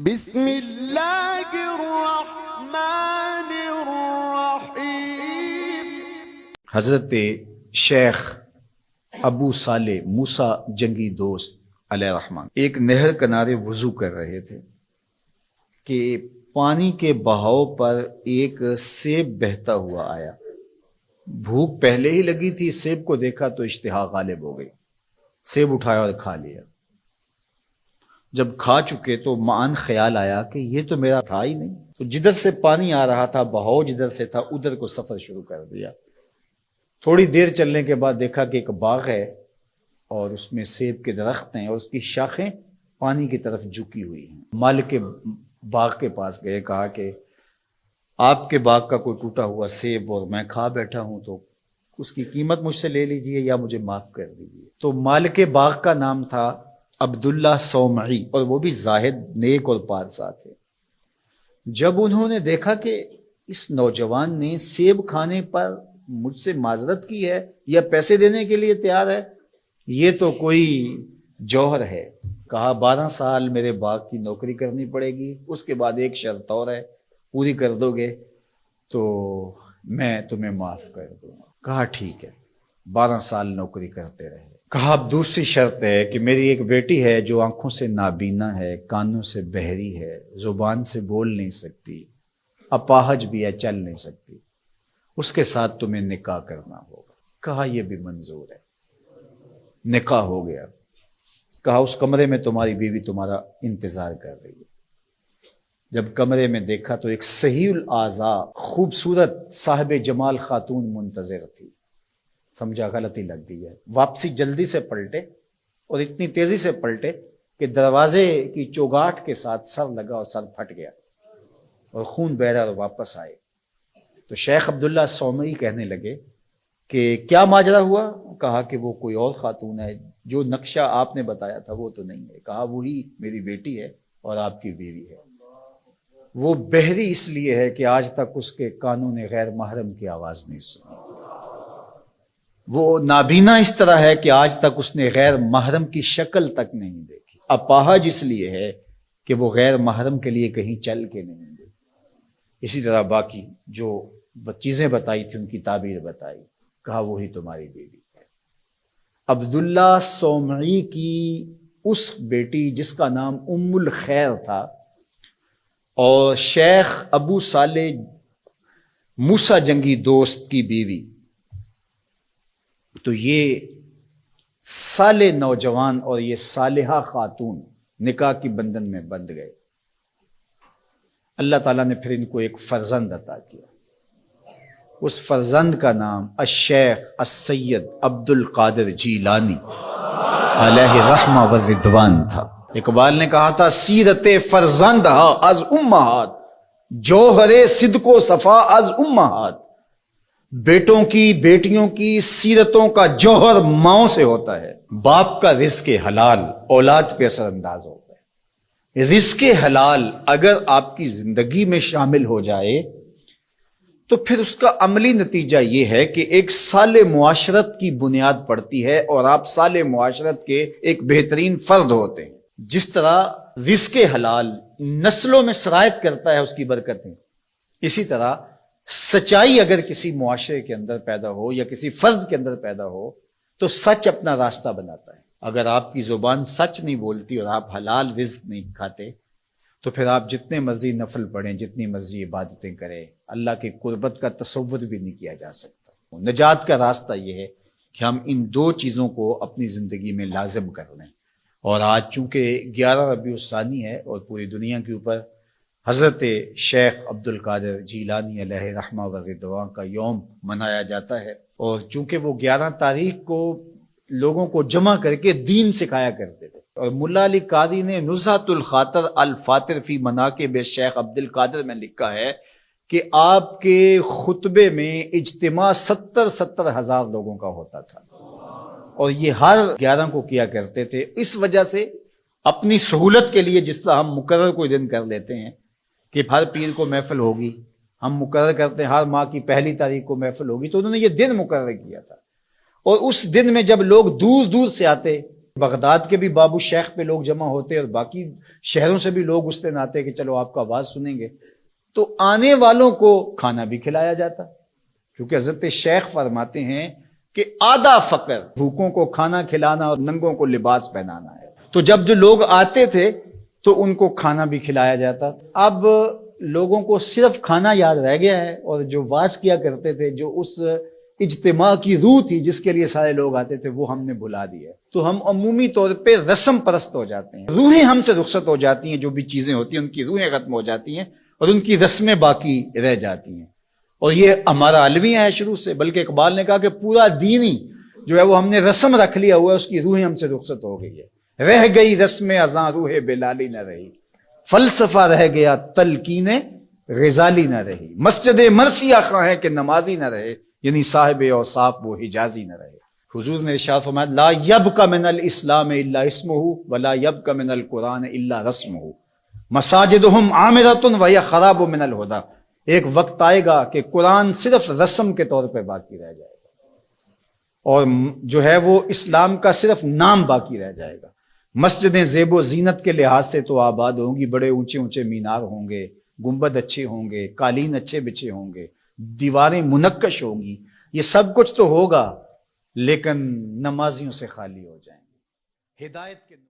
بسم اللہ الرحمن الرحیم۔ حضرت شیخ ابو صالح موسیٰ جنگی دوست علیہ الرحمن ایک نہر کنارے وضو کر رہے تھے کہ پانی کے بہاؤ پر ایک سیب بہتا ہوا آیا۔ بھوک پہلے ہی لگی تھی، سیب کو دیکھا تو اشتہا غالب ہو گئی، سیب اٹھایا اور کھا لیا۔ جب کھا چکے تو معاً خیال آیا کہ یہ تو میرا تھا ہی نہیں، تو جدھر سے پانی آ رہا تھا، بہاؤ جدھر سے تھا، ادھر کو سفر شروع کر دیا۔ تھوڑی دیر چلنے کے بعد دیکھا کہ ایک باغ ہے اور اس میں سیب کے درخت ہیں اور اس کی شاخیں پانی کی طرف جھکی ہوئی ہیں۔ مالک کے باغ کے پاس گئے، کہا کہ آپ کے باغ کا کوئی ٹوٹا ہوا سیب اور میں کھا بیٹھا ہوں، تو اس کی قیمت مجھ سے لے لیجئے یا مجھے معاف کر دیجئے۔ تو مالک باغ کا نام تھا عبداللہ صومعی، اور وہ بھی زاہد، نیک اور پارسا تھے۔ جب انہوں نے دیکھا کہ اس نوجوان نے سیب کھانے پر مجھ سے معذرت کی ہے یا پیسے دینے کے لیے تیار ہے، یہ تو کوئی جوہر ہے، کہا 12 سال میرے باغ کی نوکری کرنی پڑے گی، اس کے بعد ایک شرط اور ہے، پوری کر دو گے تو میں تمہیں معاف کر دوں گا۔ کہا ٹھیک ہے، 12 سال نوکری کرتے رہے۔ کہا اب دوسری شرط ہے کہ میری ایک بیٹی ہے جو آنکھوں سے نابینا ہے، کانوں سے بہری ہے، زبان سے بول نہیں سکتی، اپاہج بھی ہے، چل نہیں سکتی، اس کے ساتھ تمہیں نکاح کرنا ہوگا۔ کہا یہ بھی منظور ہے، نکاح ہو گیا۔ کہا اس کمرے میں تمہاری بیوی تمہارا انتظار کر رہی ہے۔ جب کمرے میں دیکھا تو ایک صحیح الاعضاء خوبصورت صاحب جمال خاتون منتظر تھی۔ سمجھا غلطی لگ گئی ہے، واپسی جلدی سے پلٹے اور اتنی تیزی سے پلٹے کہ دروازے کی چوگاٹ کے ساتھ سر لگا اور سر پھٹ گیا اور خون بہ رہا، اور واپس آئے تو شیخ عبداللہ صومعی کہنے لگے کہ کیا ماجرا ہوا؟ کہا کہ وہ کوئی اور خاتون ہے، جو نقشہ آپ نے بتایا تھا وہ تو نہیں ہے۔ کہا وہی میری بیٹی ہے اور آپ کی بیوی ہے۔ وہ بہری اس لیے ہے کہ آج تک اس کے کانوں نے غیر محرم کی آواز نہیں سنی، وہ نابینا اس طرح ہے کہ آج تک اس نے غیر محرم کی شکل تک نہیں دیکھی، اپاہج اس لیے ہے کہ وہ غیر محرم کے لیے کہیں چل کے نہیں گئی۔ اسی طرح باقی جو چیزیں بتائی تھی ان کی تعبیر بتائی۔ کہا وہی تمہاری بیوی ہے۔ عبداللہ صومعی کی اس بیٹی جس کا نام ام الخیر تھا اور شیخ ابو صالح موسیٰ جنگی دوست کی بیوی، تو یہ صالح نوجوان اور یہ صالحہ خاتون نکاح کی بندھن میں بندھ گئے۔ اللہ تعالیٰ نے پھر ان کو ایک فرزند عطا کیا، اس فرزند کا نام الشیخ السید عبد القادر جیلانی علیہ رحمہ و رضوان تھا۔ اقبال نے کہا تھا سیرت فرزند از امہات، جوہر صدق و صفا از امہات۔ بیٹوں کی بیٹیوں کی سیرتوں کا جوہر ماؤں سے ہوتا ہے۔ باپ کا رزق حلال اولاد پہ اثر انداز ہوتا ہے۔ رزق حلال اگر آپ کی زندگی میں شامل ہو جائے تو پھر اس کا عملی نتیجہ یہ ہے کہ ایک صالح معاشرت کی بنیاد پڑتی ہے اور آپ صالح معاشرت کے ایک بہترین فرد ہوتے ہیں۔ جس طرح رزق حلال نسلوں میں سرایت کرتا ہے اس کی برکتیں، اسی طرح سچائی اگر کسی معاشرے کے اندر پیدا ہو یا کسی فرد کے اندر پیدا ہو تو سچ اپنا راستہ بناتا ہے۔ اگر آپ کی زبان سچ نہیں بولتی اور آپ حلال رزق نہیں کھاتے تو پھر آپ جتنے مرضی نفل پڑھیں، جتنی مرضی عبادتیں کریں، اللہ کی قربت کا تصور بھی نہیں کیا جا سکتا۔ نجات کا راستہ یہ ہے کہ ہم ان 2 چیزوں کو اپنی زندگی میں لازم کر لیں۔ اور آج چونکہ 11 ربیع الثانی ہے اور پوری دنیا کے اوپر حضرت شیخ عبد القادر جیلانی علیہ رحمہ و رضوان کا یوم منایا جاتا ہے، اور چونکہ وہ 11 تاریخ کو لوگوں کو جمع کر کے دین سکھایا کرتے تھے، اور ملا علی قاری نے نزہۃ الخاطر الفاطر فی مناقب شیخ عبد القادر میں لکھا ہے کہ آپ کے خطبے میں اجتماع 70 ہزار لوگوں کا ہوتا تھا، اور یہ ہر 11 کو کیا کرتے تھے۔ اس وجہ سے اپنی سہولت کے لیے جس طرح ہم مقرر کوئی دن کر لیتے ہیں کہ ہر پیر کو محفل ہوگی، ہم مقرر کرتے ہیں ہر ماہ کی پہلی تاریخ کو محفل ہوگی، تو انہوں نے یہ دن مقرر کیا تھا۔ اور اس دن میں جب لوگ دور دور سے آتے بغداد کے بھی بابو شیخ پہ لوگ جمع ہوتے اور باقی شہروں سے بھی لوگ اس دن آتے کہ چلو آپ کا آواز سنیں گے، تو آنے والوں کو کھانا بھی کھلایا جاتا، کیونکہ حضرت شیخ فرماتے ہیں کہ آدھا فقر بھوکوں کو کھانا کھلانا اور ننگوں کو لباس پہنانا ہے۔ تو جب جو لوگ آتے تھے تو ان کو کھانا بھی کھلایا جاتا۔ اب لوگوں کو صرف کھانا یاد رہ گیا ہے، اور جو واز کیا کرتے تھے، جو اس اجتماع کی روح تھی جس کے لیے سارے لوگ آتے تھے، وہ ہم نے بھلا دی ہے۔ تو ہم عمومی طور پہ رسم پرست ہو جاتے ہیں، روحیں ہم سے رخصت ہو جاتی ہیں، جو بھی چیزیں ہوتی ہیں ان کی روحیں ختم ہو جاتی ہیں اور ان کی رسمیں باقی رہ جاتی ہیں۔ اور یہ ہمارا المیہ ہے شروع سے، بلکہ اقبال نے کہا کہ پورا دین ہی جو ہے وہ ہم نے رسم رکھ لیا ہوا ہے، اس کی روحیں ہم سے رخصت ہو گئی ہے۔ رہ گئی رسم ازاں روح بلالی نہ رہی، فلسفہ رہ گیا تلقین غزالی نہ رہی، مسجد مرثیہ خواہ ہے کہ نمازی نہ رہے، یعنی صاحب اوصاف وہ حجازی نہ رہے۔ حضور نے ارشاد فرمایا لا یبق من الاسلام الا اسمہ ولا یبق من القرآن الا رسمہ، مساجدہم عامرۃ وہی خراب من الہدی۔ ایک وقت آئے گا کہ قرآن صرف رسم کے طور پہ باقی رہ جائے گا، اور جو ہے وہ اسلام کا صرف نام باقی رہ جائے گا۔ مسجدیں زیب و زینت کے لحاظ سے تو آباد ہوں گی، بڑے اونچے اونچے مینار ہوں گے، گنبد اچھے ہوں گے، قالین اچھے بچھے ہوں گے، دیواریں منقش ہوں گی، یہ سب کچھ تو ہوگا، لیکن نمازیوں سے خالی ہو جائیں گے۔ ہدایت کے